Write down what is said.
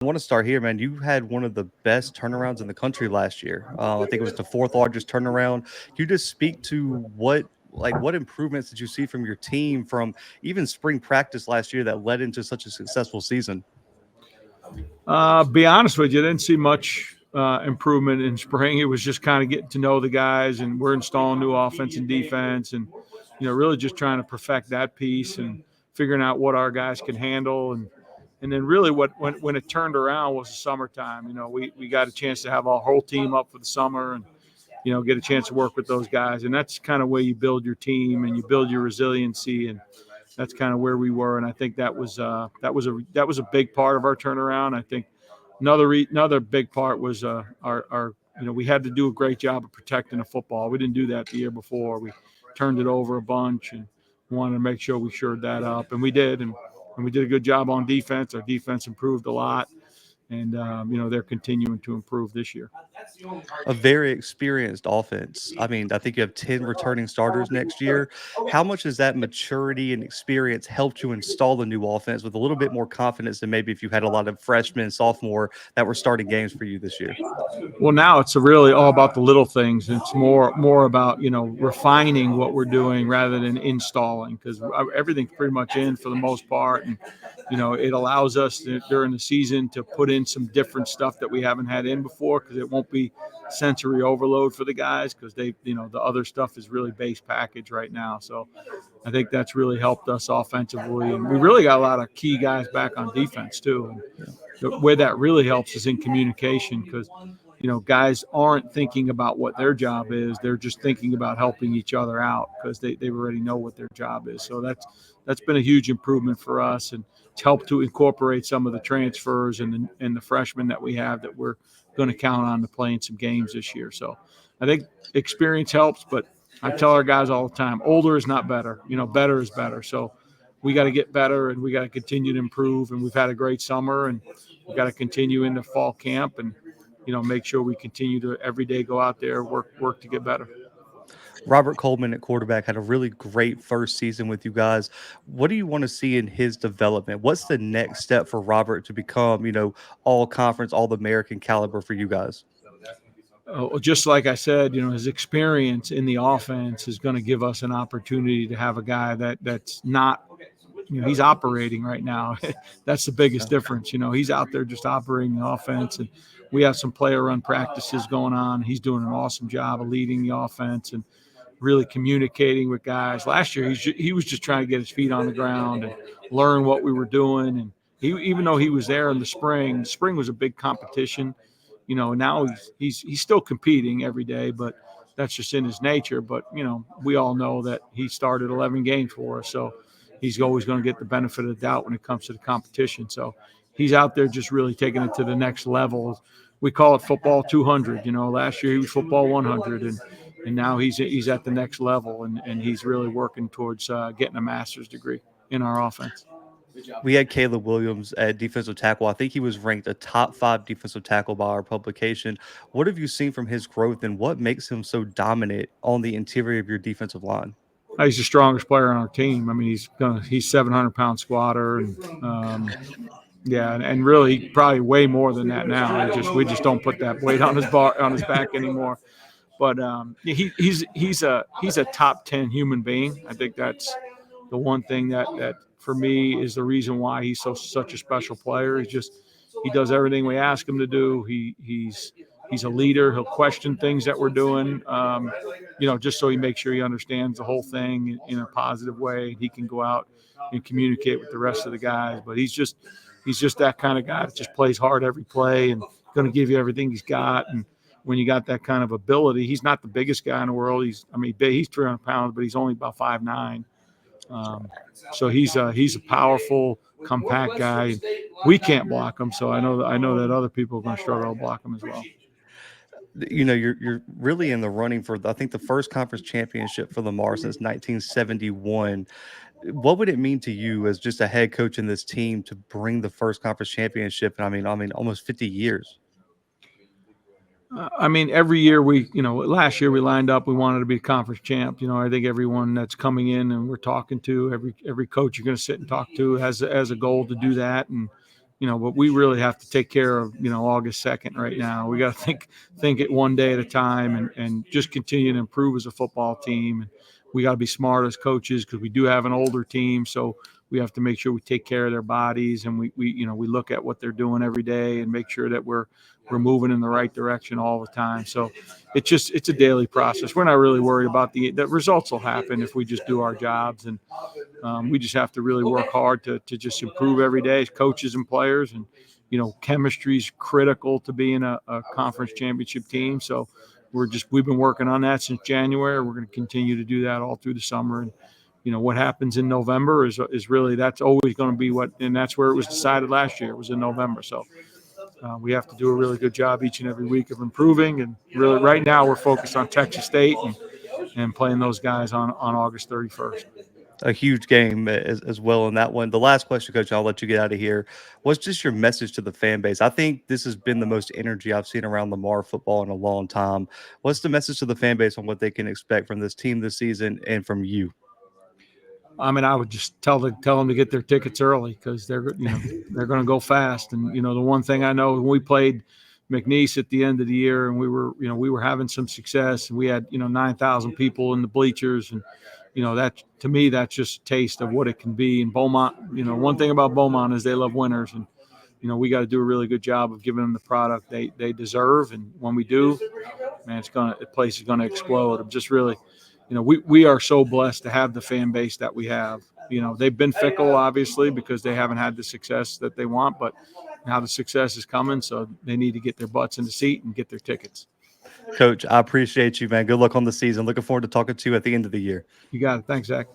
want to start here, man. You had one of the best turnarounds in the country last year. I think it was the fourth largest turnaround. Can you just speak to what improvements did you see from your team from even spring practice last year that led into such a successful season? Be honest with you, I didn't see much improvement in spring. It was just kind of getting to know the guys, and we're installing new offense and defense, and really just trying to perfect that piece and figuring out what our guys can handle, and then really when it turned around was the summertime. We got a chance to have our whole team up for the summer and get a chance to work with those guys, and that's kind of where you build your team and you build your resiliency, and that's kind of where we were. And I think that was a big part of our turnaround. I think another big part was our we had to do a great job of protecting the football. We didn't do that the year before. We turned it over a bunch and wanted to make sure we shored that up, and we did. And we did a good job on defense. Our defense improved a lot, and they're continuing to improve this year. A very experienced offense. I mean, I think you have 10 returning starters next year. How much has that maturity and experience helped you install the new offense with a little bit more confidence than maybe if you had a lot of freshmen and sophomore that were starting games for you this year? Well, now it's really all about the little things. It's more about refining what we're doing rather than installing, because everything's pretty much in for the most part, and it allows us during the season to put in some different stuff that we haven't had in before, because it won't be sensory overload for the guys, because the other stuff is really base package right now. So I think that's really helped us offensively, and we really got a lot of key guys back on defense too. And where that really helps is in communication, because guys aren't thinking about what their job is. They're just thinking about helping each other out, because they already know what their job is. So that's been a huge improvement for us, and it's helped to incorporate some of the transfers and the freshmen that we have that we're going to count on to play in some games this year. So I think experience helps, but I tell our guys all the time, older is not better. Better is better. So we got to get better, and we got to continue to improve. And we've had a great summer, and we got to continue into fall camp and make sure we continue to every day go out there, work to get better. Robert Coleman at quarterback had a really great first season with you guys. What do you want to see in his development? What's the next step for Robert to become, all conference, all American caliber for you guys? Just like I said, his experience in the offense is going to give us an opportunity to have a guy that's not, he's operating right now. That's the biggest difference. He's out there just operating the offense, and we have some player run practices going on. He's doing an awesome job of leading the offense and really communicating with guys. Last year, he was just trying to get his feet on the ground and learn what we were doing. And even though he was there in the spring was a big competition. Now he's still competing every day, but that's just in his nature. But, we all know that he started 11 games for us, so he's always going to get the benefit of the doubt when it comes to the competition. So he's out there just really taking it to the next level. We call it football 200. Last year he was football 100, and now he's at the next level, and he's really working towards getting a master's degree in our offense. We had Caleb Williams at defensive tackle. I think he was ranked a top 5 defensive tackle by our publication. What have you seen from his growth, and what makes him so dominant on the interior of your defensive line? He's the strongest player on our team. I mean, he's 700-pound squatter, and and really probably way more than that now. We just don't put that weight on his back anymore. But he's a top 10 human being. I think that's the one thing that for me is the reason why he's such a special player. He does everything we ask him to do. He's a leader. He'll question things that we're doing, just so he makes sure he understands the whole thing in a positive way. He can go out and communicate with the rest of the guys. But he's just that kind of guy that just plays hard every play and going to give you everything he's got. And when you got that kind of ability, he's not the biggest guy in the world. He's 300 pounds, but he's only about 5'9". So he's a powerful, compact guy. We can't block him, so I know that other people are going to struggle to block him as well. You're really in the running for, I think, the first conference championship for Lamar since 1971. What would it mean to you as just a head coach in this team to bring the first conference championship? I mean, almost 50 years. Every year last year we lined up, we wanted to be conference champ. I think everyone that's coming in and we're talking to, every coach you're going to sit and talk to has a goal to do that. And, but we really have to take care of, August 2nd right now. We got to think it one day at a time, and just continue to improve as a football team. And we got to be smart as coaches, because we do have an older team. So we have to make sure we take care of their bodies, and we look at what they're doing every day and make sure that we're moving in the right direction all the time. So it's a daily process. We're not really worried about the results will happen if we just do our jobs. And we just have to really work hard to just improve every day as coaches and players. And, chemistry is critical to being a conference championship team. So we've been working on that since January. We're going to continue to do that all through the summer. And, what happens in November is really, that's always going to be and that's where it was decided last year. It was in November. So we have to do a really good job each and every week of improving. And really right now we're focused on Texas State and playing those guys on August 31st. A huge game as well in that one. The last question, Coach, I'll let you get out of here. What's just your message to the fan base? I think this has been the most energy I've seen around Lamar football in a long time. What's the message to the fan base on what they can expect from this team this season and from you? I mean, I would just tell them to get their tickets early, because they're going to go fast. And the one thing I know, when we played McNeese at the end of the year, and we were having some success, and we had 9,000 people in the bleachers, and that, to me, that's just a taste of what it can be. And Beaumont, one thing about Beaumont is they love winners, and we got to do a really good job of giving them the product they deserve. And when we do, man, the place is going to explode. I'm just really, we are so blessed to have the fan base that we have. They've been fickle, obviously, because they haven't had the success that they want, but now the success is coming, so they need to get their butts in the seat and get their tickets. Coach, I appreciate you, man. Good luck on the season. Looking forward to talking to you at the end of the year. You got it. Thanks, Zach.